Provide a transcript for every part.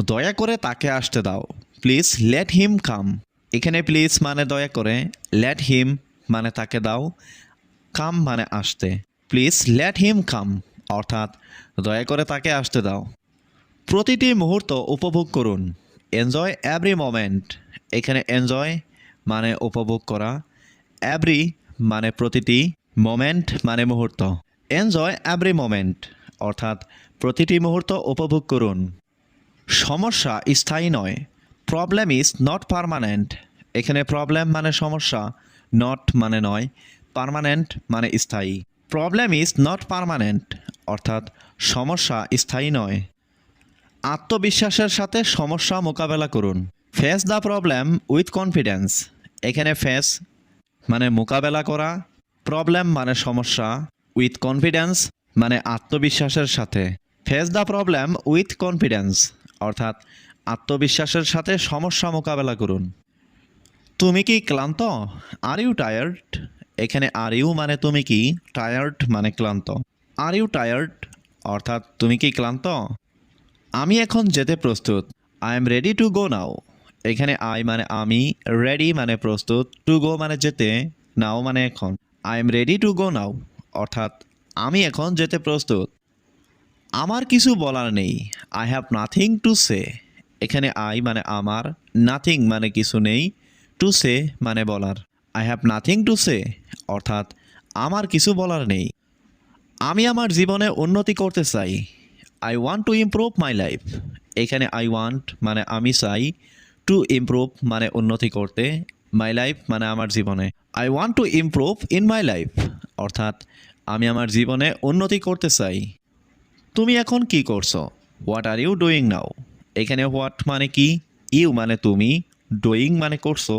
দয়া করে তাকে আসতে দাও। প্লিজ লেট হিম কাম। এখানে প্লিজ মানে দয়া করে, লেট হিম মানে তাকে দাও, কাম মানে আসতে। প্লিজ লেট হিম কাম অর্থাৎ দয়া করে তাকে আসতে দাও। প্রতিটি মুহূর্ত উপভোগ করুন। Enjoy every moment. এখানে এনজয় মানে উপভোগ করা, এভরি মানে প্রতিটি, মোমেন্ট মানে মুহূর্ত। এনজয় এভরি মোমেন্ট অর্থাৎ প্রতিটি মুহূর্ত উপভোগ করুন। সমস্যা স্থায়ী নয়। Problem is not permanent. এখানে প্রবলেম মানে সমস্যা, নট মানে নয়, পার্মানেন্ট মানে স্থায়ী। প্রবলেম ইজ নট পার্মানেন্ট অর্থাৎ সমস্যা স্থায়ী নয়। আত্মবিশ্বাসের সাথে সমস্যা মোকাবেলা করুন। Face the problem with confidence. এখানে ফেস মানে মোকাবেলা করা, প্রবলেম মানে সমস্যা, উইথ কনফিডেন্স মানে আত্মবিশ্বাসের সাথে। Face the problem with confidence অর্থাৎ আত্মবিশ্বাসের সাথে সমস্যা মোকাবেলা করুন। তুমি কি ক্লান্ত? Are you tired? এখানে আর ইউ মানে তুমি কি, টায়ার্ড মানে ক্লান্ত। আর ইউ টায়ার্ড অর্থাৎ তুমি কি ক্লান্ত? আমি এখন যেতে প্রস্তুত। I am ready to go now. এখানে আই মানে আমি, রেডি মানে প্রস্তুত, টু গো মানে যেতে, নাও মানে এখন। I am ready to go now অর্থাৎ আমি এখন যেতে প্রস্তুত। আমার কিছু বলার নেই। I have nothing to say. এখানে আই মানে আমার, নাথিং মানে কিছু নেই, টু সে মানে বলার। আই হ্যাভ নাথিং টু সে অর্থাৎ আমার কিছু বলার নেই। আমি আমার জীবনে উন্নতি করতে চাই। I want to improve my life. এখানে আই ওয়ান্ট মানে আমি চাই, টু ইমপ্রুভ মানে উন্নতি করতে, মাই লাইফ মানে আমার জীবনে। I want to improve in my life অর্থাৎ আমি আমার জীবনে উন্নতি করতে চাই। তুমি এখন কি করছো? What are you doing now. এখানে হোয়াট মানে কি, ইউ মানে তুমি, ডুইং মানে করছো,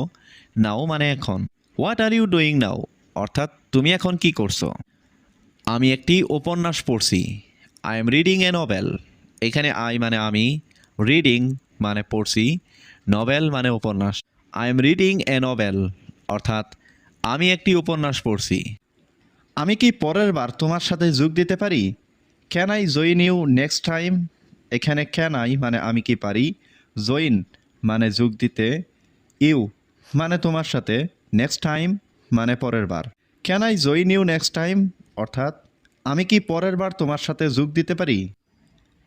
নাও মানে এখন। What are you doing now অর্থাৎ তুমি এখন কি করছো? আমি একটি উপন্যাস পড়ছি। I am reading a novel. এখানে আই মানে আমি, রিডিং মানে পড়ছি, নভেল মানে উপন্যাস। I am reading a novel অর্থাৎ আমি একটি উপন্যাস পড়ছি। আমি কি পরের বার তোমার সাথে যোগ দিতে পারি? Can I join you next time. এখানে ক্যান আই মানে আমি কি পারি, জয়েন মানে যোগ দিতে, ইউ মানে তোমার সাথে, নেক্সট টাইম মানে পরের বার। Can I join you next time অর্থাৎ আমি কি পরের বার তোমার সাথে যোগ দিতে পারি?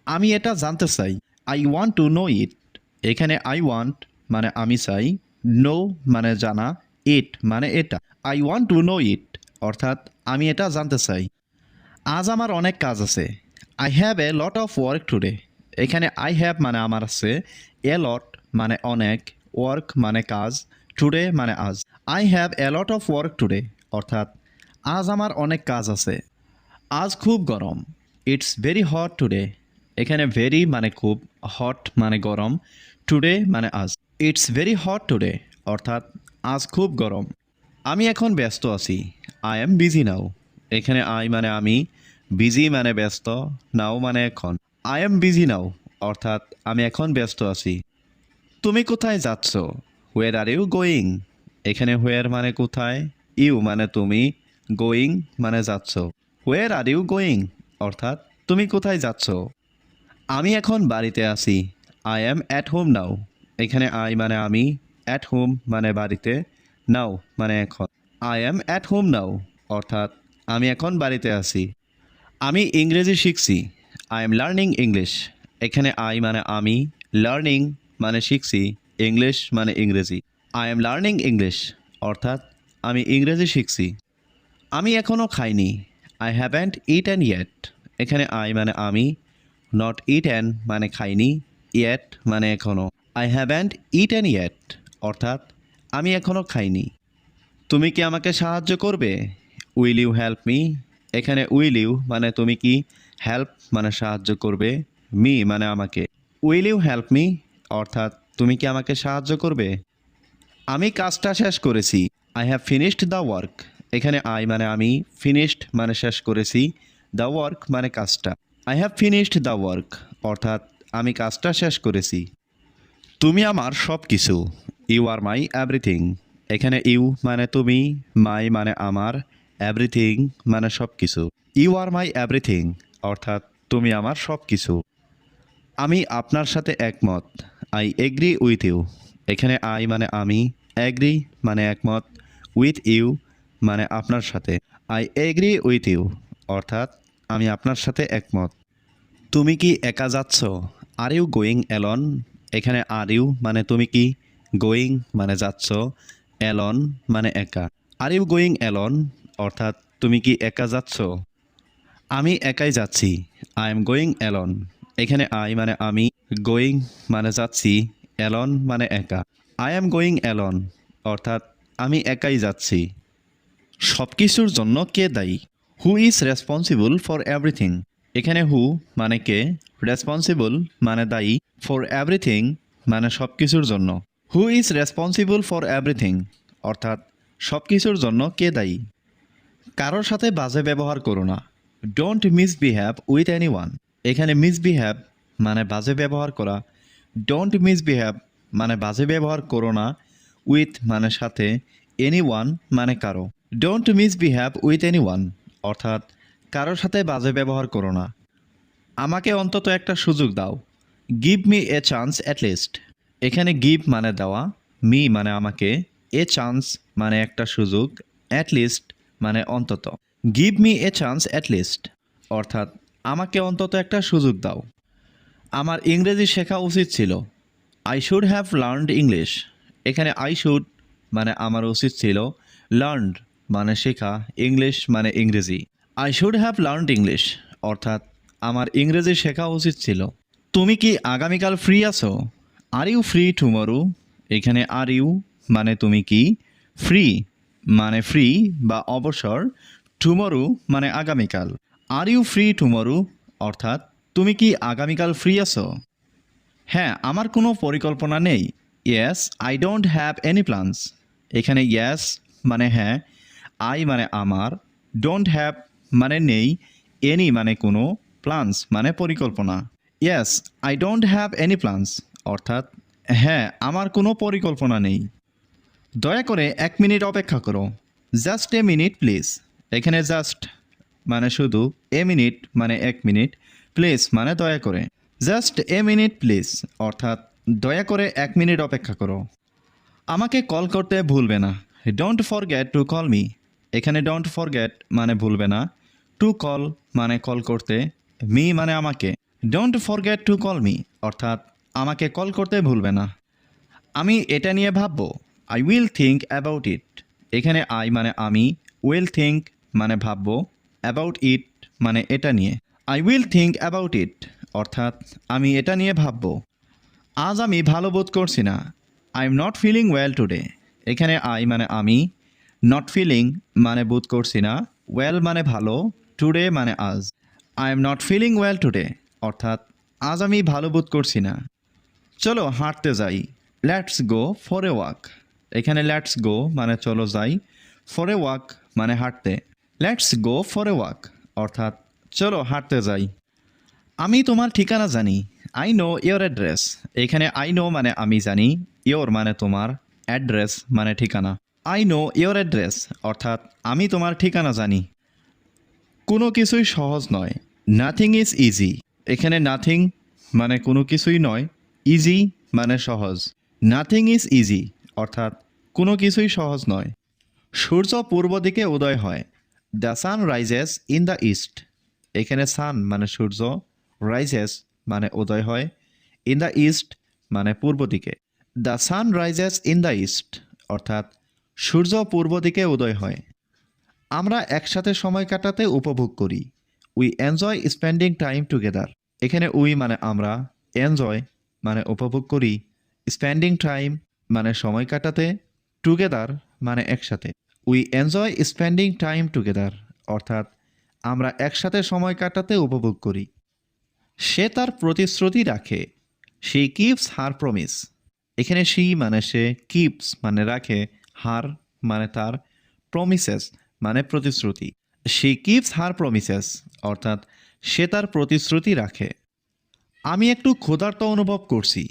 আমি এটা জানতে চাই। আই ওয়ান্ট টু নো ইট। এখানে আই ওয়ান্ট মানে আমি চাই, নো মানে জানা, ইট মানে এটা। আই ওয়ান্ট টু নো ইট অর্থাৎ আমি এটা জানতে চাই। আজ আমার অনেক কাজ আছে। I have a lot of work today. এখানে আই হ্যাভ মানে আমার আছে, এ লট মানে অনেক, ওয়ার্ক মানে কাজ, টুডে মানে আজ। I have a lot of work today অর্থাৎ আজ আমার অনেক কাজ আছে। আজ খুব গরম। It's very hot today. এখানে ভেরি মানে খুব, হট মানে গরম, টুডে মানে আজ। ইটস ভেরি হট টুডে অর্থাৎ আজ খুব গরম। আমি এখন ব্যস্ত আছি। I am busy now. এখানে আই মানে আমি, বিজি মানে ব্যস্ত, নাও মানে এখন। আই এম বিজি নাও অর্থাৎ আমি এখন ব্যস্ত আছি। তুমি কোথায় যাচ্ছ? হোয়ার আর ইউ গোয়িং। এখানে হোয়ার মানে কোথায়, ইউ মানে তুমি, গোয়িং মানে যাচ্ছ। হোয়ার আর ইউ গোয়িং অর্থাৎ তুমি কোথায় যাচ্ছ? আমি এখন বাড়িতে আছি। I am at home now. এখানে আই মানে আমি, অ্যাট হোম মানে বাড়িতে, নাও মানে এখন। I am at home now অর্থাৎ আমি এখন বাড়িতে আছি। আমি ইংরেজি শিখছি। I am learning English. এখানে আই মানে আমি, লার্নিং মানে শিখছি, ইংলিশ মানে ইংরেজি। আই এম লার্নিং ইংলিশ অর্থাৎ আমি ইংরেজি শিখছি। আমি এখনও খাইনি। I haven't eaten yet. এখানে আই মানে আমি, নট ইটেন মানে খাইনি, ইয়েট মানে এখনও। আই হ্যাভেন্ট ইটেন ইয়েট অর্থাৎ আমি এখনও খাইনি। তুমি কি আমাকে সাহায্য করবে? Will you help me. এখানে উইল ইউ মানে তুমি কি, হেল্প মানে সাহায্য করবে, মি মানে আমাকে। উইল ইউ হেল্প মি অর্থাৎ তুমি কি আমাকে সাহায্য করবে? আমি কাজটা শেষ করেছি। I have finished the work. এখানে আই মানে আমি, ফিনিশড মানে শেষ করেছি, দ্য ওয়ার্ক মানে কাজটা। I have finished the work অর্থাৎ আমি কাজটা শেষ করেছি। তুমি আমার সব কিছু। You are my everything. এখানে ইউ মানে তুমি, মাই মানে আমার, এভরিথিং মানে সব কিছু। ইউ আর মাই এভরিথিং অর্থাৎ তুমি আমার সব কিছু। আমি আপনার সাথে একমত। I agree with you. এখানে আই মানে আমি, এগ্রি মানে একমত, উইথ ইউ মানে আপনার সাথে। আই এগ্রি উইথ ইউ অর্থাৎ আমি আপনার সাথে একমত। তুমি কি একা যাচ্ছ? Are you going alone? এখানে আর ইউ মানে তুমি কি, গোয়িং মানে যাচ্ছ, অ্যালন মানে একা। আর ইউ গোয়িং অ্যালন অর্থাৎ তুমি কি একা যাচ্ছ? আমি একাই যাচ্ছি। I am going alone. এখানে আই মানে আমি, গোয়িং মানে যাচ্ছি, অ্যালন মানে একা। আই এম গোয়িং অ্যালন অর্থাৎ আমি একাই যাচ্ছি। সব কিছুর জন্য কে দায়ী? Who is responsible for everything? এখানে হু মানে কে, রেসপন্সিবল মানে দায়ী, ফর এভরিথিং মানে সব কিছুর জন্য। Who is responsible for everything অর্থাৎ সব কিছুর জন্য কে দায়ী? কারোর সাথে বাজে ব্যবহার করো না। Don't misbehave with anyone. এখানে মিসবিহেভ মানে বাজে ব্যবহার করা, ডোন্ট মিসবিহেভ মানে বাজে ব্যবহার করো না, উইথ মানে সাথে, এনিওয়ান মানে কারো। ডোন্ট মিসবিহেভ উইথ এনিওয়ান অর্থাৎ কারোর সাথে বাজে ব্যবহার করো না। আমাকে অন্তত একটা সুযোগ দাও। Give me a chance at least. এখানে গিভ মানে দেওয়া, মি মানে আমাকে, এ চান্স মানে একটা সুযোগ, অ্যাট লিস্ট মানে অন্তত। Give me a chance at least অর্থাৎ আমাকে অন্তত একটা সুযোগ দাও। আমার ইংরেজি শেখা উচিত ছিল। I should have learned English. এখানে আই শুড মানে আমার উচিত ছিল, লার্নড মানে শেখা, ইংলিশ মানে ইংরেজি। I should have learned English অর্থাৎ আমার ইংরেজি শেখা উচিত ছিল। তুমি কি আগামীকাল ফ্রি আছো? Are you free tomorrow? এখানে আর ইউ মানে তুমি কি, ফ্রি মানে ফ্রি বা অবসর, টুমরো মানে আগামীকাল। আর ইউ ফ্রি টুমরো অর্থাৎ তুমি কি আগামীকাল ফ্রি আছো? হ্যাঁ, আমার কোনো পরিকল্পনা নেই। Yes I don't have any plans. এখানে ইয়েস মানে হ্যাঁ, আই মানে আমার, ডোন্ট হ্যাভ মানে নেই, এনি মানে কোনো, প্ল্যানস মানে পরিকল্পনা। Yes I don't have any plans অর্থাৎ হ্যাঁ, আমার কোনো পরিকল্পনা নেই। দয়া করে 1 মিনিট অপেক্ষা করো। Just a minute please. এখানে জাস্ট মানে শুধু, এ মিনিট মানে 1 মিনিট, প্লিজ মানে দয়া করে। জাস্ট এ মিনিট প্লিজ অর্থাৎ দয়া করে 1 মিনিট অপেক্ষা করো। আমাকে কল করতে ভুলবে না। Don't forget to call me. এখানে ডোন্ট ফরগেট মানে ভুলবে না, টু কল মানে কল করতে, মি মানে আমাকে। Don't forget to call me অর্থাৎ আমাকে কল করতে ভুলবে না। আমি এটা নিয়ে ভাববো। I will think about it. এখানে আই মানে আমি, উইল থিঙ্ক মানে ভাববো, অ্যাবাউট ইট মানে এটা নিয়ে। I will think about it অর্থাৎ আমি এটা নিয়ে ভাববো। আজ আমি ভালো বোধ করছি না। I am not feeling well today. এখানে আই মানে আমি, নট ফিলিং মানে বোধ করছি না, ওয়েল মানে ভালো, টুডে মানে আজ। I am not feeling well today অর্থাৎ আজ আমি ভালো বোধ করছি না। চলো হাঁটতে যাই। Let's go for a walk. এখানে লেটস গো মানে চলো যাই, ফর এ ওয়াক মানে হাঁটতে। Let's go for a walk অর্থাৎ চলো হাঁটতে যাই। আমি তোমার ঠিকানা জানি। I know your address. এখানে আই নো মানে আমি জানি, ইয়োর মানে তোমার, অ্যাড্রেস মানে ঠিকানা। আই নো ইয়োর অ্যাড্রেস অর্থাৎ আমি তোমার ঠিকানা জানি। কোনো কিছুই সহজ নয়। Nothing is easy. এখানে নাথিং মানে কোনো কিছুই নয়, ইজি মানে সহজ। নাথিং ইজ ইজি অর্থাৎ কোনো কিছুই সহজ নয়। সূর্য পূর্ব দিকে উদয় হয়। The sun rises in the east. এখানে সান মানে সূর্য, রাইজেস মানে উদয় হয়, ইন দ্য ইস্ট মানে পূর্ব দিকে। The sun rises in the east অর্থাৎ সূর্য পূর্ব দিকে উদয় হয়। আমরা একসাথে সময় কাটাতে উপভোগ করি। We enjoy spending time together. এখানে উই মানে আমরা, এনজয় মানে উপভোগ করি, স্পেন্ডিং টাইম মানে সময় কাটাতে, টুগেদার মানে একসাথে। We enjoy spending time together অর্থাৎ আমরা একসাথে সময় কাটাতে উপভোগ করি। সে তার প্রতিশ্রুতি রাখে। She keeps her promise. এখানে শি মানে সে, কিপস মানে রাখে, হার মানে তার, প্রমিসেস মানে প্রতিশ্রুতি। শি কিপস হার প্রমিসেস অর্থাৎ সে তার প্রতিশ্রুতি রাখে। আমি একটু ক্ষুধার্ত অনুভব করছি।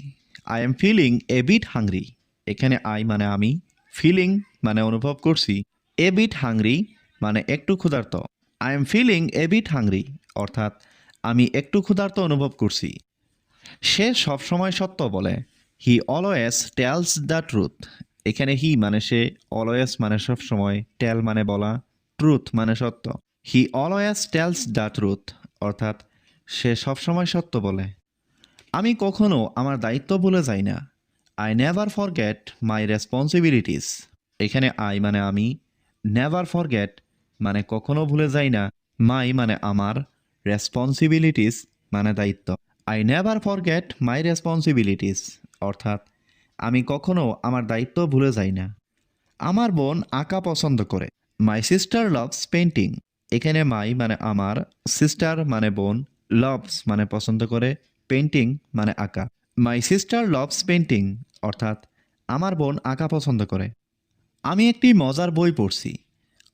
I am feeling a bit hungry. এখানে আই মানে আমি, ফিলিং মানে অনুভব করছি, এ বিট হাংরি মানে একটু ক্ষুধার্ত। I am feeling a bit hungry অর্থাৎ আমি একটু ক্ষুধার্ত অনুভব করছি। সে সবসময় সত্য বলে। He always tells the truth. এখানে হি মানে সে, অলওয়েজ মানে সবসময়, টেল মানে বলা, ট্রুথ মানে সত্য। He always tells the truth অর্থাৎ সে সবসময় সত্য বলে। আমি কখনো আমার দায়িত্ব ভুলে যাই না। I never forget my responsibilities. এখানে আই মানে আমি, নেভার ফরগেট মানে কখনো ভুলে যাই না, মাই মানে আমার, রেসপন্সিবিলিটিস মানে দায়িত্ব। I never forget my responsibilities অর্থাৎ আমি কখনো আমার দায়িত্ব ভুলে যাই না। আমার বোন আঁকা পছন্দ করে। My sister loves painting. এখানে মাই মানে আমার, সিস্টার মানে বোন, লাভস মানে পছন্দ করে, পেন্টিং মানে আঁকা। মাই সিস্টার লাভস পেন্টিং অর্থাৎ আমার বোন আঁকা পছন্দ করে। আমি একটি মজার বই পড়ছি।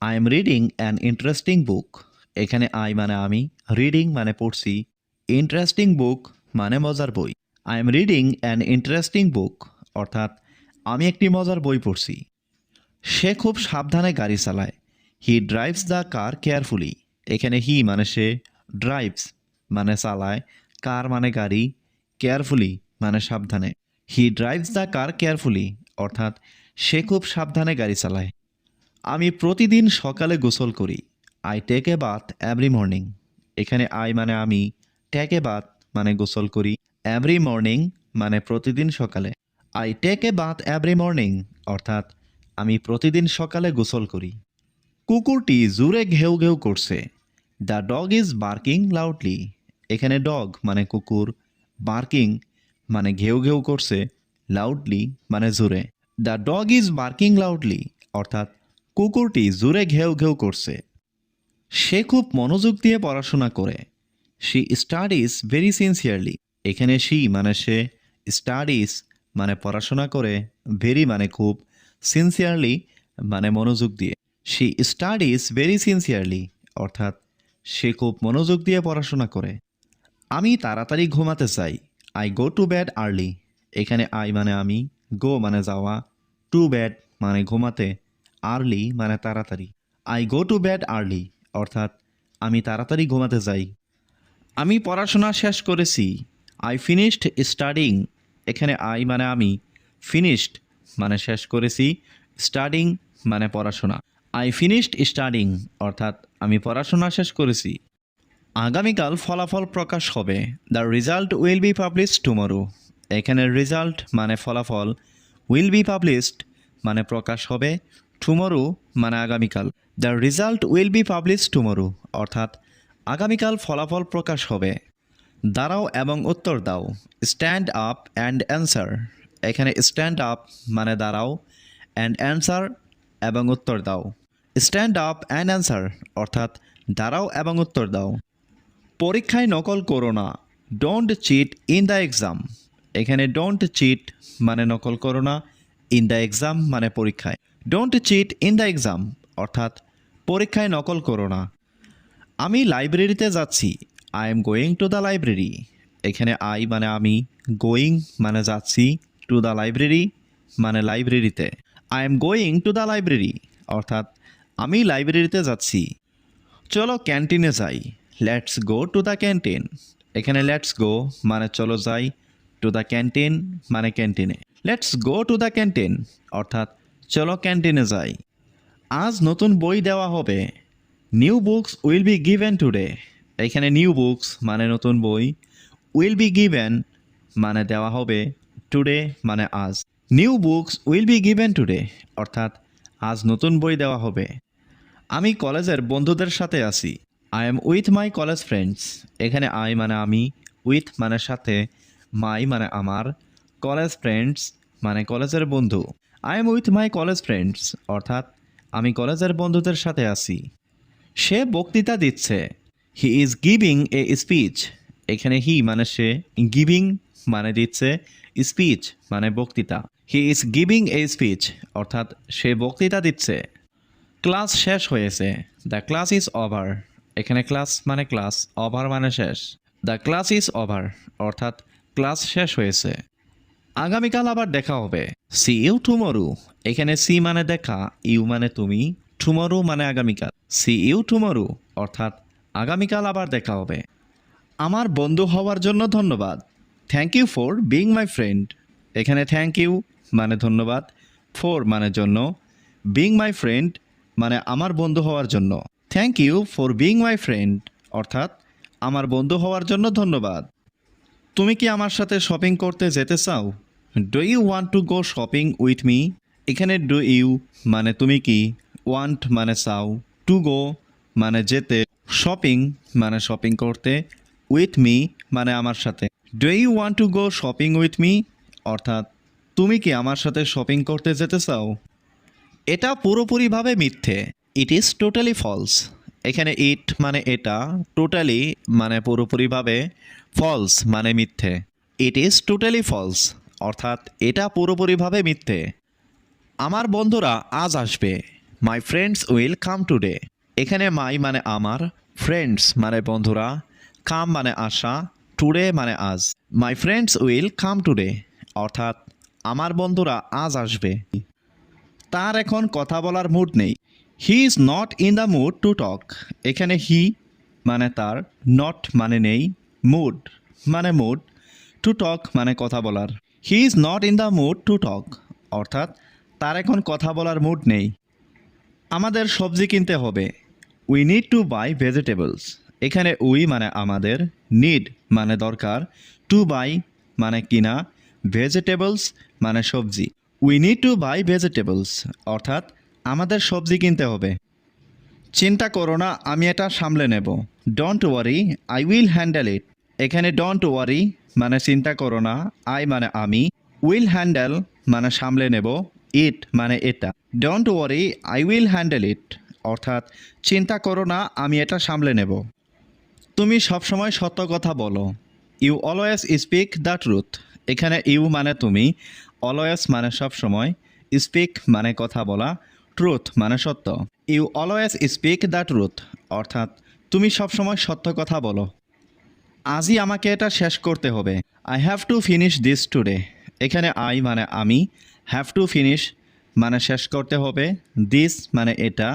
I am reading an interesting book. এখানে আই মানে আমি, রিডিং মানে পড়ছি, ইন্টারেস্টিং বুক মানে মজার বই। I am reading an interesting book অর্থাৎ আমি একটি মজার বই পড়ছি। সে খুব সাবধানে গাড়ি চালায়। হি ড্রাইভস দ্য কার কেয়ারফুলি। এখানে হি মানে সে, ড্রাইভস মানে চালায়, কার মানে গাড়ি, কেয়ারফুলি মানে সাবধানে। হি ড্রাইভস দ্য কার কেয়ারফুলি অর্থাৎ সে খুব সাবধানে গাড়ি চালায়। আমি প্রতিদিন সকালে গোসল করি। I take a bath every morning. এখানে আই মানে আমি, টেক এ বাথ মানে গোসল করি, এভরি মর্নিং মানে প্রতিদিন সকালে। I take a bath every morning অর্থাৎ আমি প্রতিদিন সকালে গোসল করি। কুকুরটি জোরে ঘেউ ঘেউ করছে। The dog is barking loudly. এখানে ডগ মানে কুকুর, বার্কিং মানে ঘেউ ঘেউ করছে, লাউডলি মানে জোরে। The dog is barking loudly অর্থাৎ কুকুরটি জোরে ঘেউ ঘেউ করছে। সে খুব মনোযোগ দিয়ে পড়াশোনা করে। She studies very sincerely. এখানে শি মানে সে, স্টাডিজ মানে পড়াশোনা করে, ভেরি মানে খুব, সিনসিয়ারলি মানে মনোযোগ দিয়ে। শি স্টাডিজ ভেরি সিনসিয়ারলি অর্থাৎ সে খুব মনোযোগ দিয়ে পড়াশোনা করে। আমি তাড়াতাড়ি ঘুমাতে চাই। I go to bed early. এখানে আই মানে আমি, গো মানে যাওয়া, টু বেড মানে ঘুমাতে, আর্লি মানে তাড়াতাড়ি। I go to bed early অর্থাৎ আমি তাড়াতাড়ি ঘুমাতে যাই। আমি পড়াশোনা শেষ করেছি। I finished studying. এখানে আই মানে আমি, ফিনিশড মানে শেষ করেছি, স্টাডিং মানে পড়াশোনা। আই ফিনিশড স্টাডিং অর্থাৎ আমি পড়াশোনা শেষ করেছি। আগামীকাল ফলাফল প্রকাশ হবে। The result will be published tomorrow. এখানে রেজাল্ট মানে ফলাফল, উইল বি পাবলিশড মানে প্রকাশ হবে, টুমরো মানে আগামীকাল। The result will be published tomorrow অর্থাৎ আগামীকাল ফলাফল প্রকাশ হবে। দাঁড়াও এবং উত্তর দাও। Stand up and answer. এখানে স্ট্যান্ড আপ মানে দাঁড়াও, অ্যান্ড অ্যান্সার এবং উত্তর দাও। স্ট্যান্ড আপ অ্যান্ড অ্যান্সার অর্থাৎ দাঁড়াও এবং উত্তর দাও। পরীক্ষায় নকল করো না। Don't cheat in the exam. এখানে ডোন্ট চিট মানে নকল করো না, ইন দ্য এক্সাম মানে পরীক্ষায়। Don't cheat in the exam অর্থাৎ পরীক্ষায় নকল করো না। আমি লাইব্রেরিতে যাচ্ছি। I am going to the library. এখানে আই মানে আমি, গোয়িং মানে যাচ্ছি, টু দ্য লাইব্রেরি মানে লাইব্রেরিতে। I am going to the library অর্থাৎ আমি লাইব্রেরিতে যাচ্ছি। চলো ক্যান্টিনে যাই। Let's go to the canteen. এখানে লেটস গো মানে চলো যাই, টু দ্য ক্যান্টিন মানে ক্যান্টিনে। Let's go to the canteen অর্থাৎ চলো ক্যান্টিনে যাই। আজ নতুন বই দেওয়া হবে। New books will be given today. এখানে নিউ বুকস মানে নতুন বই, উইল বি গিভেন মানে দেওয়া হবে, টুডে মানে আজ। New books will be given today অর্থাৎ আজ নতুন বই দেওয়া হবে। আমি কলেজের বন্ধুদের সাথে আছি। I am with my college friends. এখানে আই মানে আমি, উইথ মানে সাথে, মাই মানে আমার, কলেজ ফ্রেন্ডস মানে কলেজের বন্ধু। I am with my college friends অর্থাৎ আমি কলেজের বন্ধুদের সাথে আছি। সে বক্তৃতা দিচ্ছে। হি ইজ গিভিং এ স্পিচ। এখানে হি মানে সে, গিভিং মানে দিচ্ছে, স্পিচ মানে বক্তৃতা। He is giving a speech অর্থাৎ সে বক্তৃতা দিচ্ছে। ক্লাস শেষ হয়েছে। The class is over. এখানে ক্লাস মানে ক্লাস, ওভার মানে শেষ। দ্য ক্লাস ইজ ওভার অর্থাৎ ক্লাস শেষ হয়েছে। আগামীকাল আবার দেখা হবে। See you tomorrow. এখানে সি মানে দেখা, ইউ মানে তুমি, টুমরো মানে আগামীকাল। সি ইউ টুমরো অর্থাৎ আগামীকাল আবার দেখা হবে। আমার বন্ধু হওয়ার জন্য ধন্যবাদ। Thank you for being my friend. এখানে থ্যাংক ইউ মানে ধন্যবাদ, ফর মানে জন্য, বিং মাই ফ্রেন্ড মানে আমার বন্ধু হওয়ার জন্য। Thank you for being my friend অর্থাৎ আমার বন্ধু হওয়ার জন্য ধন্যবাদ। তুমি কি আমার সাথে শপিং করতে যেতে চাও? Do you want to go shopping with me? এখানে ডু ইউ মানে তুমি কি, ওয়ান্ট মানে চাও, টু গো মানে যেতে, শপিং মানে শপিং করতে, উইথ মি মানে আমার সাথে। Do you want to go shopping with me অর্থাৎ তুমি কি আমার সাথে শপিং করতে যেতে চাও? এটা পুরোপুরিভাবে মিথ্যে। It is totally false. এখানে ইট মানে এটা, টোটালি মানে পুরোপুরিভাবে, ফলস মানে মিথ্যে। ইট ইজ টোটালি ফলস অর্থাৎ এটা পুরোপুরিভাবে মিথ্যে। আমার বন্ধুরা আজ আসবে। My friends will come today. এখানে মাই মানে আমার, ফ্রেন্ডস মানে বন্ধুরা, কাম মানে আসা, টুডে মানে আজ। My friends will come today অর্থাৎ আমার বন্ধুরা আজ আসবে। তার এখন কথা বলার মুড নেই। He is not in the mood to talk. এখানে হি মানে তার, নট মানে নেই, মুড মানে মুড, টু টক মানে কথা বলার। He is not in the mood to talk অর্থাৎ তার এখন কথা বলার মুড নেই। আমাদের সবজি কিনতে হবে। We need to by vegetables. এখানে উই মানে আমাদের, নিড মানে দরকার, টু বাই মানে কিনা, ভেজিটেবলস মানে সবজি। We need to by vegetables অর্থাৎ আমাদের সবজি কিনতে হবে। চিন্তা করো না, আমি এটা সামলে নেব। Don't worry, I will handle ইট। এখানে ডোন্ট ওয়ারি মানে চিন্তা করো না, আই মানে আমি, উইল হ্যান্ডেল মানে সামলে নেব, ইট মানে এটা। Don't worry, I will handle ইট অর্থাৎ চিন্তা করো না, আমি এটা সামলে নেব। তুমি সবসময় সত্য কথা বলো। You always speak the truth. এখানে ইউ মানে তুমি, অলওয়েজ মানে সবসময়, স্পিক মানে কথা বলা, ট্রুথ মানে সত্য। You always speak the truth অর্থাৎ তুমি সবসময় সত্য কথা বলো। আজই আমাকে এটা শেষ করতে হবে। I have to finish this today. এখানে আই মানে আমি, হ্যাভ টু ফিনিশ মানে শেষ করতে হবে, দিস মানে এটা,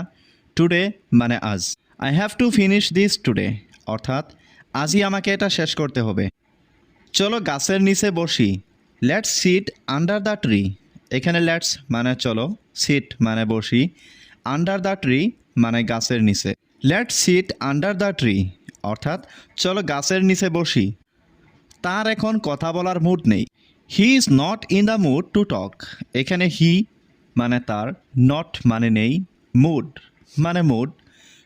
টুডে মানে আজ। I have to finish this today অর্থাৎ আজই আমাকে এটা শেষ করতে হবে। চলো গাছের নিচে বসি। Let's sit under the tree. এখানে লেটস মানে চলো, সিট মানে বসি, আন্ডার দ্য ট্রি মানে গাছের নিচে। Let's sit under the tree অর্থাৎ চলো গাছের নিচে বসি। তার এখন কথা বলার মুড নেই। He is not in the mood to talk. এখানে হি মানে তার, নট মানে নেই, মুড মানে মুড,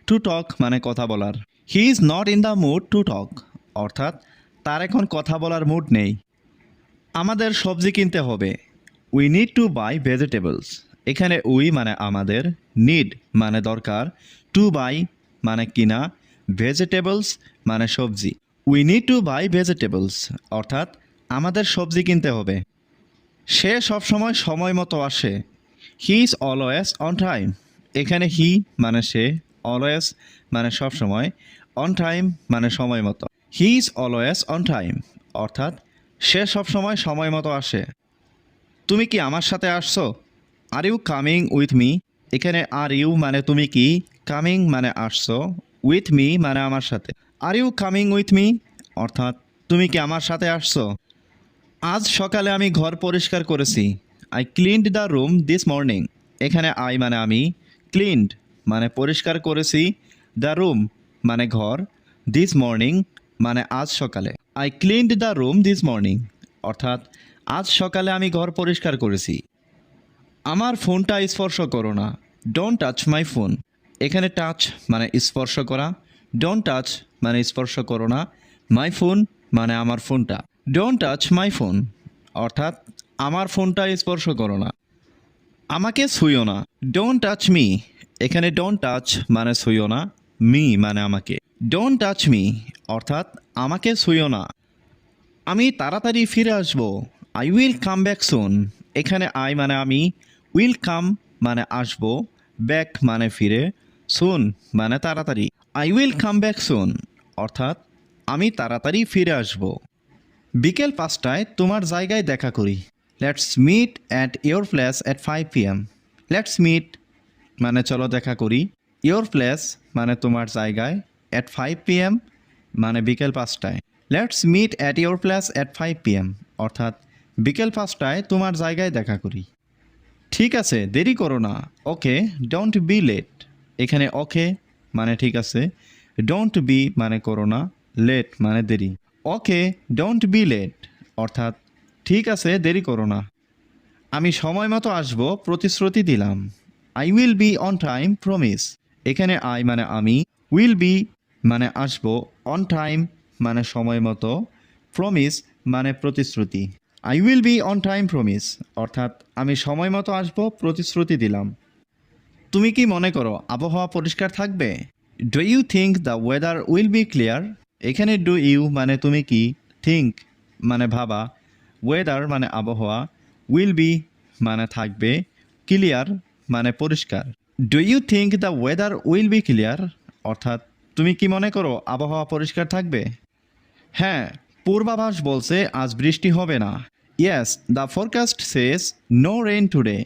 টু টক মানে কথা বলার। He is not in the mood to talk অর্থাৎ তার এখন কথা বলার মুড নেই। আমাদের সবজি কিনতে হবে। We need to by vegetables. এখানে উই মানে আমাদের, নিড মানে দরকার, টু বাই মানে কিনা, ভেজিটেবলস মানে সবজি। We need to by vegetables অর্থাৎ আমাদের সবজি কিনতে হবে। সে সবসময় সময় মতো আসে। He is always on time. এখানে হি মানে সে, অলওয়েজ মানে সবসময়, অন টাইম মানে সময় মতো। He is always on time অর্থাৎ সে সবসময় সময় মতো আসে। তুমি কি আমার সাথে আসছো? Are you coming with me? এখানে আর ইউ মানে তুমি কি, কামিং মানে আসছো, উইথ মি মানে আমার সাথে। Are you coming with me অর্থাৎ তুমি কি আমার সাথে আসছো? আজ সকালে আমি ঘর পরিষ্কার করেছি। I cleaned the room this morning. এখানে আই মানে আমি, ক্লিনড মানে পরিষ্কার করেছি, দ্য রুম মানে ঘর, দিস মর্নিং মানে আজ সকালে। I cleaned the room this morning অর্থাৎ আজ সকালে আমি ঘর পরিষ্কার করেছি। আমার ফোনটা স্পর্শ করো না। Don't touch my phone. এখানে টাচ মানে স্পর্শ করা, ডোন্ট টাচ মানে স্পর্শ করো না, মাই ফোন মানে আমার ফোনটা। ডোন্ট টাচ মাই ফোন অর্থাৎ আমার ফোনটা স্পর্শ করো না। আমাকে ছুঁয়ো না। Don't touch me. এখানে ডোন্ট টাচ মানে ছুঁয়ো না, মি মানে আমাকে। ডোন্ট টাচ মি অর্থাৎ আমাকে ছুঁয়ো না। আমি তাড়াতাড়ি ফিরে আসব। I will come back soon. এখানে আই মানে আমি, উইল কাম মানে আসব, ব্যাক মানে ফিরে, সুন মানে তাড়াতাড়ি। I will come back soon অর্থাৎ আমি তাড়াতাড়ি ফিরে আসব। বিকেল 5টায় তোমার জায়গায় দেখা করি। Let's meet at your place at 5 PM। Let's meet মানে চলো দেখা করি, ইয়োর প্লেস মানে তোমার জায়গায়, অ্যাট 5 PM মানে বিকেল 5টায়। Let's meet at your place at 5 PM, অর্থাৎ বিকেল 5টায় তোমার জায়গায় দেখা করি। ঠিক আছে, দেরি করো না। ওকে, ডোন্ট বি লেট। এখানে ওকে মানে ঠিক আছে, ডোন্ট বি মানে করো না, লেট মানে দেরি। ওকে, ডোন্ট বি লেট, অর্থাৎ ঠিক আছে, দেরি করো না। আমি সময় মতো আসবো, প্রতিশ্রুতি দিলাম। I will be on time, promise. এখানে আই মানে আমি, উইল বি মানে আসবো, অন টাইম মানে সময় মতো, প্রমিস মানে প্রতিশ্রুতি। I will be on time, promise, অর্থাৎ আমি সময় মতো আসবো, প্রতিশ্রুতি দিলাম। তুমি কি মনে করো আবহাওয়া পরিষ্কার থাকবে? Do you think the weather will be clear? এখানে ডু ইউ মানে তুমি কি, থিঙ্ক মানে ভাবা, ওয়েদার মানে আবহাওয়া, উইল বি মানে থাকবে, ক্লিয়ার মানে পরিষ্কার। Do you think the weather will be clear, অর্থাৎ তুমি কি মনে করো আবহাওয়া পরিষ্কার থাকবে? হ্যাঁ, পূর্বাভাস বলছে আজ বৃষ্টি হবে না। Yes, the forecast says no rain today.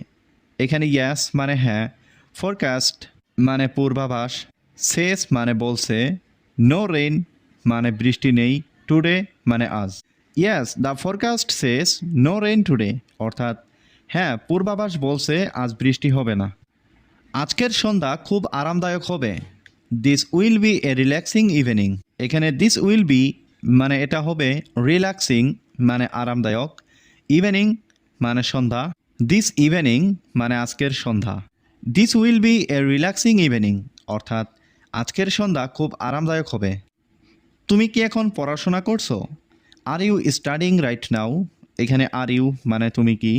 এখানে ইয়েস মানে হ্যাঁ, ফোরকাস্ট মানে পূর্বাভাস, সেজ মানে বলছে, নো রেইন মানে বৃষ্টি নেই, টুডে মানে আজ। Yes, the forecast says no rain today, অর্থাৎ হ্যাঁ, পূর্বাভাস বলছে আজ বৃষ্টি হবে না। আজকের সন্ধ্যা খুব আরামদায়ক হবে। This will be a relaxing evening. এখানে দিস উইল বি মানে এটা হবে, রিল্যাক্সিং মানে আরামদায়ক, ইভিনিং মানে সন্ধ্যা, দিস ইভিনিং মানে আজকের সন্ধ্যা। This will be a relaxing evening, অর্থাৎ আজকের সন্ধ্যা খুব আরামদায়ক হবে। তুমি কি এখন পড়াশোনা করছো? Are you studying right now? এখানে আর ইউ মানে তুমি কি,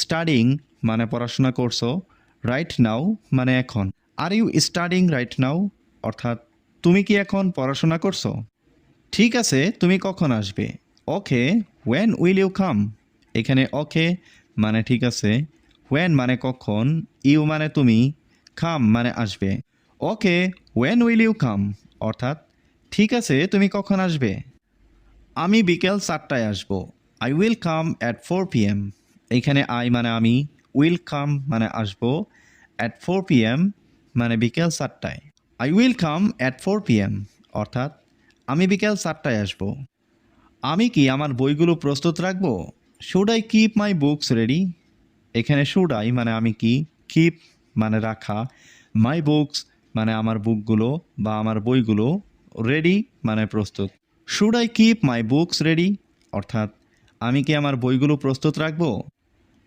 স্টাডিং মানে পড়াশোনা করছো, রাইট নাও মানে এখন। Are you studying right now, অর্থাৎ তুমি কি এখন পড়াশোনা করছো? ঠিক আছে, তুমি কখন আসবে? ওকে, হোয়েন উইল ইউ কাম? এখানে ওকে মানে ঠিক আছে, হোয়েন মানে কখন, ইউ মানে তুমি, কাম মানে আসবে। ওকে, হোয়েন উইল ইউ কাম, অর্থাৎ ঠিক আছে, তুমি কখন আসবে? আমি বিকেল 4টায় আসবো। I will come at 4 PM। এখানে আই মানে আমি, উইল কাম মানে আসবো, অ্যাট 4 PM মানে বিকেল 4টায়। I will come at 4 PM, অর্থাৎ আমি বিকেল 4টায় আসবো। আমি কি আমার বইগুলো প্রস্তুত রাখবো? Should I keep my books ready? এখানে শুড আই মানে আমি কি, কিপ মানে রাখা, মাই বুকস মানে আমার বুকগুলো বা আমার বইগুলো, রেডি মানে প্রস্তুত। Should I keep my books ready, অর্থাৎ আমি কি আমার বইগুলো প্রস্তুত রাখবো?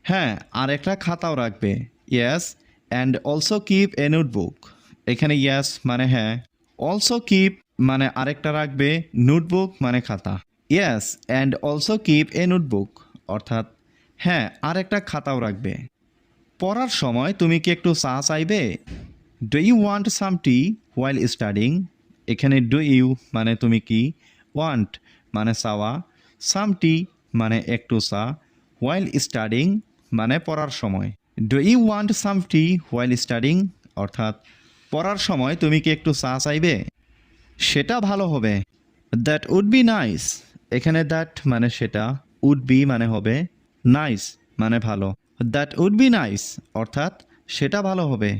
হ্যাঁ, আর একটা খাতাও রাখবে। Yes, and also keep a notebook. এখানে ইয়েস মানে হ্যাঁ, অলসো কিপ মানে আরেকটা রাখবে, নোটবুক মানে খাতা। Yes, and also keep a notebook, অর্থাৎ হ্যাঁ, আর একটা খাতাও রাখবে। পড়ার সময় তুমি কি একটু চা চাইবে? Do you want some tea while studying? এখানে ডু ইউ মানে তুমি কি, ওয়ান্ট মানে চাওয়া, সাম টি মানে একটু চা, হোয়াইল স্টাডিং মানে পড়ার সময়। Do you want some tea while studying, অর্থাৎ পড়ার সময় তুমি কি একটু চা চাইবে? সেটা ভালো হবে। That would be nice. এখানে দ্যাট মানে সেটা, উড বি মানে হবে, নাইস মানে ভালো। দ্যাট উড বি নাইস, অর্থাৎ সেটা ভালো হবে।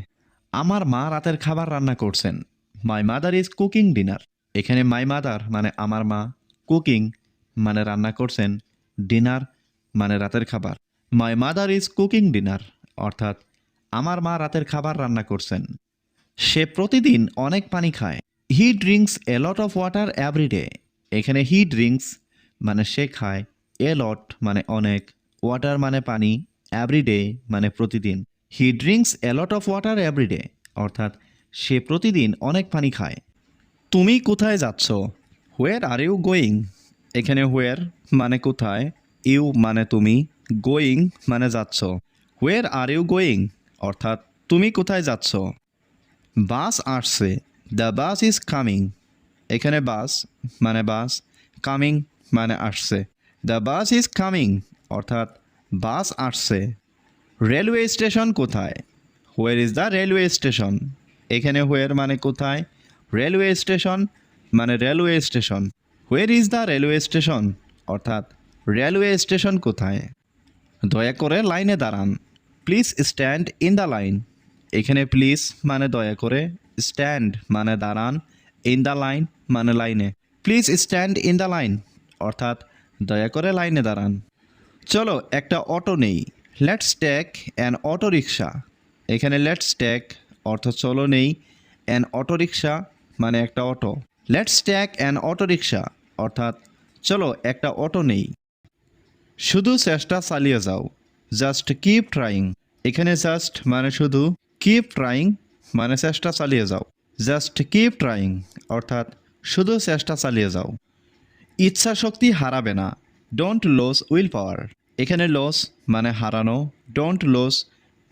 আমার মা রাতের খাবার রান্না করছেন। My mother is cooking dinner. এখানে মাই মাদার মানে আমার মা, কুকিং মানে রান্না করছেন, ডিনার মানে রাতের খাবার। My mother is cooking dinner, অর্থাৎ আমার মা রাতের খাবার রান্না করছেন। সে প্রতিদিন অনেক পানি খায়। He drinks A lot of water every day. এখানে হি ড্রিঙ্কস মানে সে খায়, এ লট মানে অনেক, ওয়াটার মানে পানি, এভরি ডে মানে প্রতিদিন। He drinks A lot of water every day, অর্থাৎ সে প্রতিদিন অনেক পানি খায়। তুমি কোথায় যাচ্ছ? হোয়ার আর ইউ গোয়িং? এখানে হোয়ার মানে কোথায়, ইউ মানে তুমি, গোয়িং মানে যাচ্ছ। হোয়ার আর ইউ গোয়িং, অর্থাৎ তুমি কোথায় যাচ্ছ? বাস আসছে। The bus is coming. এখানে বাস মানে বাস, কামিং মানে আসছে। দ্য বাস ইজ কামিং, অর্থাৎ বাস আসছে। রেলওয়ে স্টেশন কোথায়? Where is the railway station? এখানে হোয়ার মানে কোথায়, রেলওয়ে স্টেশন মানে railway station. Where is the railway station, অর্থাৎ রেলওয়ে স্টেশন কোথায়? দয়া করে লাইনে দাঁড়ান। Please stand in the line. এখানে প্লিজ মানে দয়া করে, স্ট্যান্ড মানে দাঁড়ান, ইন দ্য লাইন মানে লাইনে। Please stand in the line, অর্থাৎ দয়া করে লাইনে দাঁড়ান। চলো একটা অটো নেই। Let's take an auto rickshaw. এখানে লেটস টেক অর্থ চলো নেই, অ্যান অটো রিক্সা মানে একটা auto. Let's take an auto rickshaw অর্থাৎ চলো একটা অটো নেই। শুধু চেষ্টা চালিয়ে যাও। Just keep trying. এখানে জাস্ট মানে শুধু, কিপ ট্রাইং মানে চেষ্টা চালিয়ে যাও। জাস্ট কিপ ট্রাইং অর্থাৎ শুধু চেষ্টা চালিয়ে যাও। ইচ্ছা শক্তি হারাবে না। Don't lose will power. এখানে লস মানে হারানো, ডোন্ট লস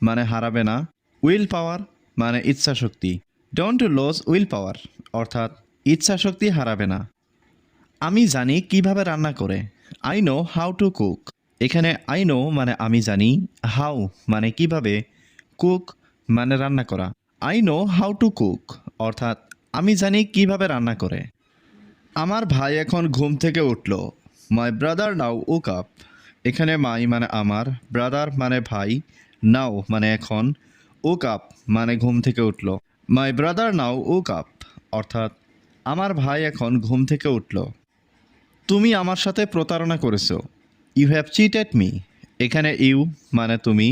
মানে হারাবে না, উইল পাওয়ার মানে ইচ্ছা শক্তি। ডোন্ট লস উইল পাওয়ার অর্থাৎ ইচ্ছা শক্তি হারাবে না। আমি জানি কিভাবে রান্না করে। I know how to cook. এখানে আই নো মানে আমি জানি, হাউ মানে কিভাবে, কুক মানে রান্না করা। I know how to cook অর্থাৎ আমি জানি কিভাবে রান্না করে। আমার ভাই এখন ঘুম থেকে উঠল। My brother now woke up. এখানে মাই মানে আমার, ব্রাদার মানে ভাই, নাও মানে এখন, ওক আপ মানে ঘুম থেকে উঠল। My brother now woke up অর্থাৎ আমার ভাই এখন ঘুম থেকে উঠল। তুমি আমার সাথে প্রতারণা করেছো। You have cheated me. এখানে ইউ মানে তুমি,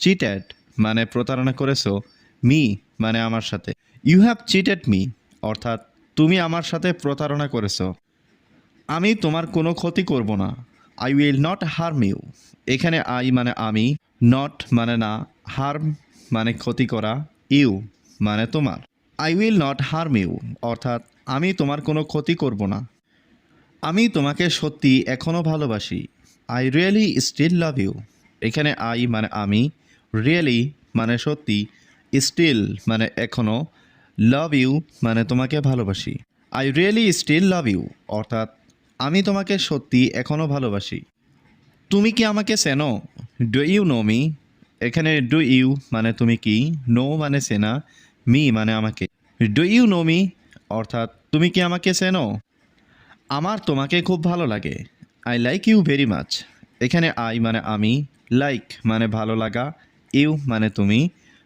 চিটেড মানে প্রতারণা করেছো, মি মানে আমার সাথে। ইউ হ্যাভ চিটেড মি অর্থাৎ তুমি আমার সাথে প্রতারণা করেছো। আমি তোমার কোনো ক্ষতি করব না। I will not harm you. এখানে আই মানে আমি, নট মানে না, হার্ম মানে ক্ষতি করা, ইউ মানে তোমার। I will not harm you অর্থাৎ আমি তোমার কোনো ক্ষতি করব না। আমি তোমাকে সত্যি এখনও ভালোবাসি। I really still love you. এখানে আই মানে আমি, রিয়েলি মানে সত্যি, স্টিল মানে এখনও, লাভ ইউ মানে তোমাকে ভালোবাসি। I really still love you অর্থাৎ আমি তোমাকে সত্যি এখনও ভালোবাসি। তুমি কি আমাকে চেনো? Do you know me. এখানে ডু ইউ মানে তুমি কি, নো মানে চেনা, মি মানে আমাকে। ডু ইউ নো মি অর্থাৎ তুমি কি আমাকে চেনো? আমার তোমাকে খুব ভালো লাগে। I like you very much. এখানে আই মানে আমি, লাইক মানে ভালো লাগা, ইউ মানে তুমি,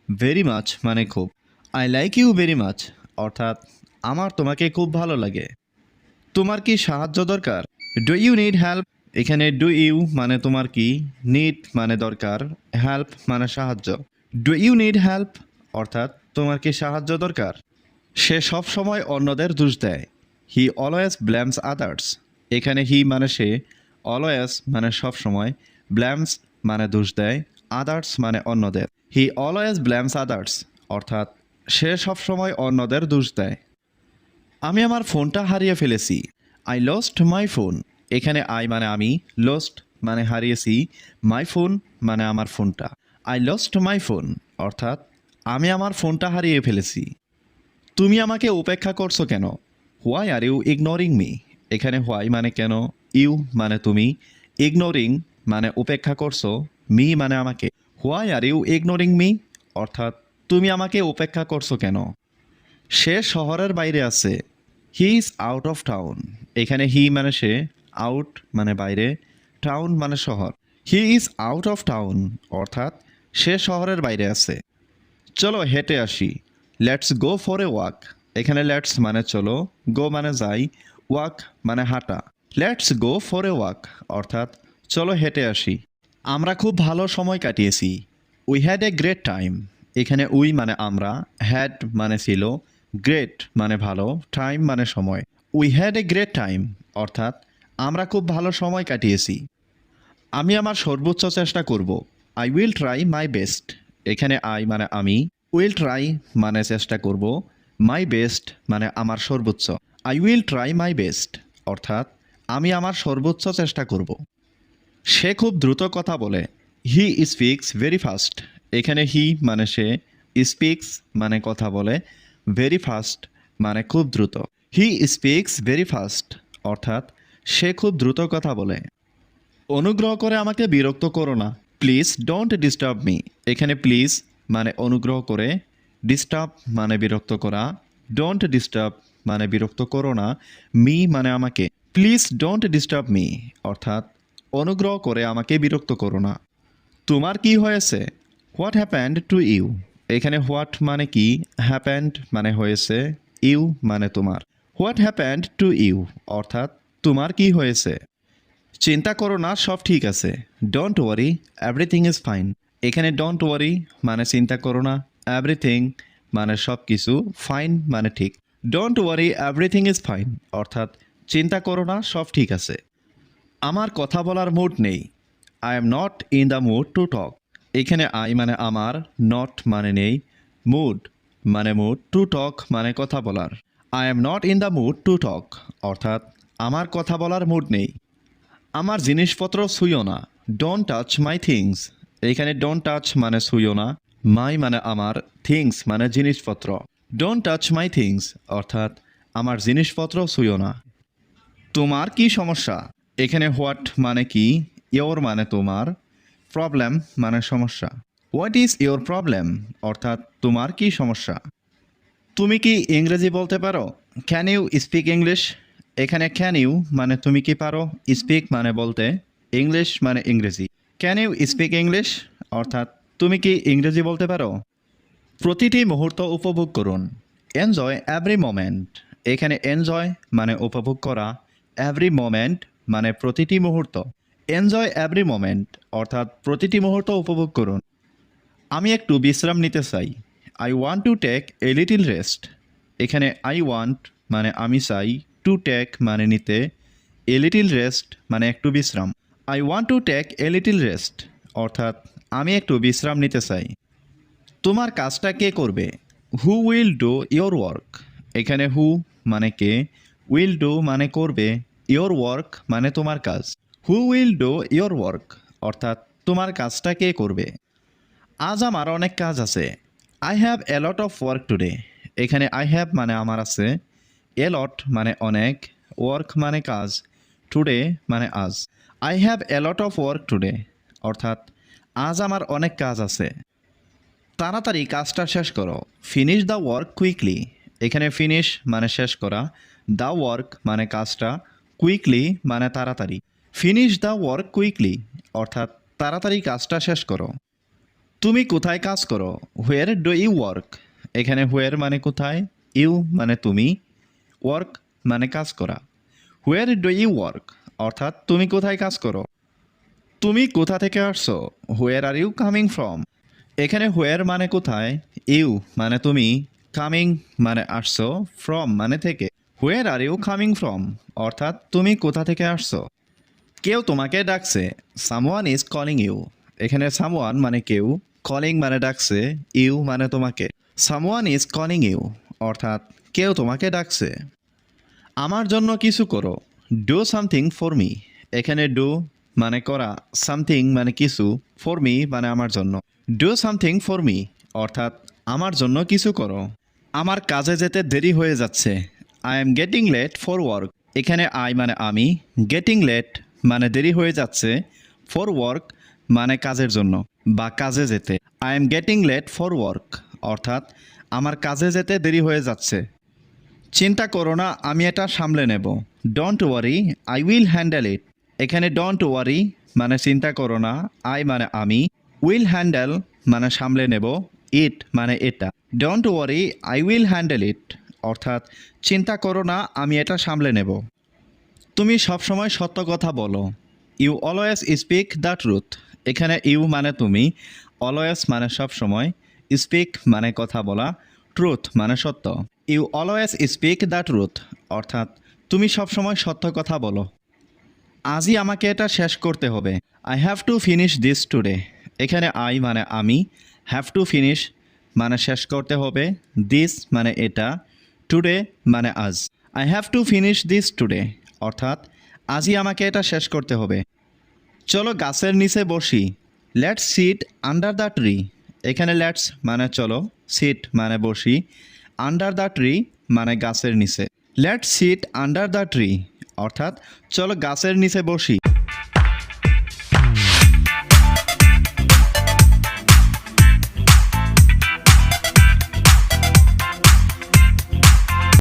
ভেরি মাচ মানে খুব। I like you very much অর্থাৎ আমার তোমাকে খুব ভালো লাগে। তোমার কি সাহায্য দরকার? Do you need help. এখানে ডু ইউ মানে তোমার কি, নিড মানে দরকার, হেল্প মানে সাহায্য। ডু ইউ নিড হেল্প অর্থাৎ তোমার কি সাহায্য দরকার? সে সব সময় অন্যদের দোষ দেয়। He always blames others. এখানে হি মানে সে, অলওয়েজ মানে সব সময়, ব্লেমস মানে দোষ দেয়, আদার্স মানে অন্যদের। হি অলওয়েজ ব্লেমস আদার্স অর্থাৎ সে সব সময় অন্যদের দোষ দেয়। আমি আমার ফোনটা হারিয়ে ফেলেছি। I lost my phone. এখানে আই মানে আমি, লস্ট মানে হারিয়েছি, মাই ফোন মানে আমার ফোনটা। আই লস্ট মাই ফোন অর্থাৎ আমি আমার ফোনটা হারিয়ে ফেলেছি। তুমি আমাকে উপেক্ষা করছো কেন? Why are you ignoring me. এখানে হোয়াই মানে কেন, ইউ মানে তুমি, ইগনোরিং মানে উপেক্ষা করছো, মি মানে আমাকে। Why are you ignoring me অর্থাৎ তুমি আমাকে উপেক্ষা করছো কেন? সে শহরের বাইরে আছে। He is out of town. এখানে হি মানে সে, আউট মানে বাইরে, টাউন মানে শহর। He is out of town অর্থাৎ সে শহরের বাইরে আছে। চলো হেঁটে আসি। Let's go for a walk. এখানে লেটস মানে চলো, গো মানে যাই, ওয়াক মানে হাঁটা। Let's go for a walk অর্থাৎ চলো হেঁটে আসি। আমরা খুব ভালো সময় কাটিয়েছি। We had a great time. এখানে উই মানে আমরা, হ্যাড মানে ছিল, গ্রেট মানে ভালো, টাইম মানে সময়। We had a great time অর্থাৎ আমরা খুব ভালো সময় কাটিয়েছি। আমি আমার সর্বোচ্চ চেষ্টা করব। I will try my best. এখানে আই মানে আমি, উইল ট্রাই মানে চেষ্টা করব, মাই বেস্ট মানে আমার সর্বোচ্চ। I will try my best অর্থাৎ আমি আমার সর্বোচ্চ চেষ্টা করব। সে খুব দ্রুত কথা বলে। He speaks very fast. এখানে হি মানে সে, স্পিক্স মানে কথা বলে, ভেরি ফাস্ট মানে খুব দ্রুত। হি স্পিক্স ভেরি ফাস্ট অর্থাৎ সে খুব দ্রুত কথা বলে। অনুগ্রহ করে আমাকে বিরক্ত করো না। Please don't disturb me. এখানে প্লিজ মানে অনুগ্রহ করে, ডিস্টার্ব মানে বিরক্ত করা, ডোন্ট ডিস্টার্ব মানে বিরক্ত করো না, মি মানে আমাকে। প্লিজ ডোন্ট ডিস্টার্ব মি অর্থাৎ অনুগ্রহ করে আমাকে বিরক্ত করো না। তোমার কি হয়েছে? What happened to you. এখানে হোয়াট মানে কি, হ্যাপেন্ড মানে হয়েছে, ইউ মানে তোমার। হোয়াট হ্যাপেন্ড টু ইউ অর্থাৎ তোমার কি হয়েছে? চিন্তা করো না, সব ঠিক আছে। Don't worry, everything is fine. এখানে ডোন্ট ওয়ারি মানে চিন্তা করো না, এভরিথিং মানে সব কিছু, ফাইন মানে ঠিক। Don't worry everything is fine অর্থাৎ চিন্তা করো না, সব ঠিক আছে। আমার কথা বলার মুড নেই। I am not in the mood to talk. এখানে আই মানে আমার, নট মানে নেই, মুড মানে মুড, টু টক মানে কথা বলার। I am not in the mood to talk অর্থাৎ আমার কথা বলার মুড নেই। আমার জিনিসপত্র ছুঁয়ো না। Don't touch my things. এখানে ডোন্ট টাচ মানে ছুঁয়ো না, মাই মানে আমার, থিংস মানে জিনিসপত্র। ডোন্ট টাচ মাই থিংস অর্থাৎ আমার জিনিসপত্র ছুঁয়ো না। তোমার কি সমস্যা? এখানে হোয়াট মানে কি, ইয়োর মানে তোমার, প্রবলেম মানে সমস্যা। হোয়াট ইজ ইয়োর প্রবলেম অর্থাৎ তোমার কি সমস্যা। তুমি কি ইংরেজি বলতে পারো? Can you speak English? এখানে ক্যান ইউ মানে তুমি কি পারো, স্পিক মানে বলতে, ইংলিশ মানে ইংরেজি। ক্যান ইউ স্পিক ইংলিশ অর্থাৎ তুমি কি ইংরেজি বলতে পারো? প্রতিটি মুহূর্ত উপভোগ করুন। Enjoy every moment. এখানে এনজয় মানে উপভোগ করা, এভরি মোমেন্ট মানে প্রতিটি মুহূর্ত। এনজয় এভরি মোমেন্ট অর্থাৎ প্রতিটি মুহূর্ত উপভোগ করুন। আমি একটু বিশ্রাম নিতে চাই। I want to take a little rest. এখানে আই ওয়ান্ট মানে আমি চাই, টু টেক মানে নিতে, এ লিটিল রেস্ট মানে একটু বিশ্রাম। I want to take a little rest অর্থাৎ আমি একটু বিশ্রাম নিতে চাই। তোমার কাজটা কে করবে? Who will do your work. এখানে হু মানে কে, উইল ডু মানে করবে, ইয়োর ওয়ার্ক মানে তোমার কাজ। Who will do your work অর্থাৎ তোমার কাজটা কে করবে? আজ আমার অনেক কাজ আছে। I have a lot of work today. এখানে আই হ্যাভ মানে আমার আছে, এ লট মানে অনেক, ওয়ার্ক মানে কাজ, টুডে মানে আজ। I have a lot of work today অর্থাৎ আজ আমার অনেক কাজ আছে। তাড়াতাড়ি কাজটা শেষ করো। Finish the work quickly. এখানে ফিনিশ মানে শেষ করা, দ্য ওয়ার্ক মানে কাজটা, কুইকলি মানে তাড়াতাড়ি। ফিনিশ দ্য ওয়ার্ক কুইকলি অর্থাৎ তাড়াতাড়ি কাজটা শেষ করো। তুমি কোথায় কাজ করো? Where do you work. এখানে হোয়ার মানে কোথায়, ইউ মানে তুমি, ওয়ার্ক মানে কাজ করা। হোয়ার ডু ইউ ওয়ার্ক অর্থাৎ তুমি কোথায় কাজ করো। তুমি কোথা থেকে আসছো? হোয়ার আর ইউ কামিং ফ্রম। এখানে হোয়ার মানে কোথায়, ইউ মানে তুমি, কামিং মানে আসছো, ফ্রম মানে থেকে। Where are you coming from অর্থাৎ তুমি কোথা থেকে আসছো। কেউ তোমাকে ডাকছে। Someone is calling you. এখানে সামওয়ান মানে কেউ, কলিং মানে ডাকছে, ইউ মানে তোমাকে। সামওয়ান ইজ কলিং ইউ অর্থাৎ কেউ তোমাকে ডাকছে। আমার জন্য কিছু করো। Do something for me. এখানে ডু মানে করা, সামথিং মানে কিছু, ফর মি মানে আমার জন্য। ডু সামথিং ফর মি অর্থাৎ আমার জন্য কিছু করো। আমার কাজে যেতে দেরি হয়ে যাচ্ছে। I am getting late for work. এখানে আই মানে আমি, গেটিং লেট মানে দেরি হয়ে যাচ্ছে, ফর ওয়ার্ক মানে কাজের জন্য বা কাজে যেতে। I am getting late for work অর্থাৎ আমার কাজে যেতে দেরি হয়ে যাচ্ছে। চিন্তা করো না, আমি এটা সামলে নেব। Don't worry, I will handle ইট। এখানে ডোন্ট ওয়ারি মানে চিন্তা করো না, আই মানে আমি, উইল হ্যান্ডেল মানে সামলে নেব, ইট মানে এটা। Don't worry, I will handle ইট অর্থাৎ চিন্তা করো না, আমি এটা সামলে নেব। তুমি সবসময় সত্য কথা বলো। You always speak the truth. এখানে ইউ মানে তুমি, অলওয়েজ মানে সবসময়, স্পিক মানে কথা বলা, ট্রুথ মানে সত্য। You always speak the truth অর্থাৎ তুমি সবসময় সত্য কথা বলো। আজই আমাকে এটা শেষ করতে হবে। I have to finish this today. এখানে আই মানে আমি, হ্যাভ টু ফিনিশ মানে শেষ করতে হবে, দিস মানে এটা, টুডে মানে আজ। I have to finish this today অর্থাৎ আজই আমাকে এটা শেষ করতে হবে। চলো গাছের নিচে বসি। Let's sit under the tree. এখানে লেটস মানে চলো, সিট মানে বসি, আন্ডার দ্য ট্রি মানে গাছের নিচে। Let's sit under the tree অর্থাৎ চলো গাছের নিচে বসি।